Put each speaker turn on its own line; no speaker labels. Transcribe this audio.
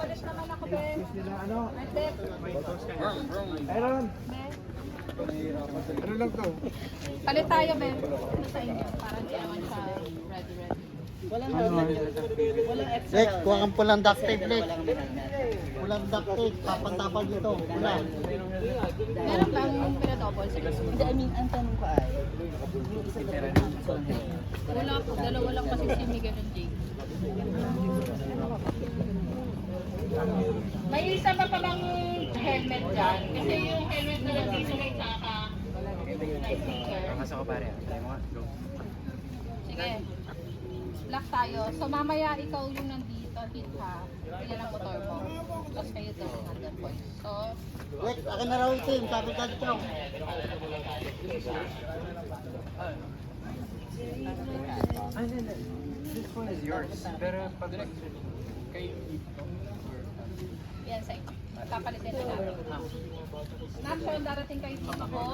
palit naman ako, Ben. Mendep.
Aaron,
Ben.
ano lang to?
Palit tayo, Ben. Ano sa inyo? Para hindi naman siya ready.
Lex, kuha kang pulang duct tape, Lex. Pulang duct tape, papantapal dito. Pula.
Meron bang pinadouble?
Hindi, I mean, ang tanong ko ay,
Wala po. Dalawa lang kasi si Miguel and Jake. May isa pa bang helmet dyan? Kasi yung helmet na nandito may saka.
Nasa ko pare. Tayo mga. Go.
Sige. Lock tayo. So mamaya ikaw yung nandito, hit ha. Yan ang motor mo. Tapos kayo doon, 100 points. So,
Lex, akin na raw itim. Sabi ka dito.
This one is yours. Pero pag kay
yan sa inyo. Papalitin na natin. Snapshot, darating kayo dito po.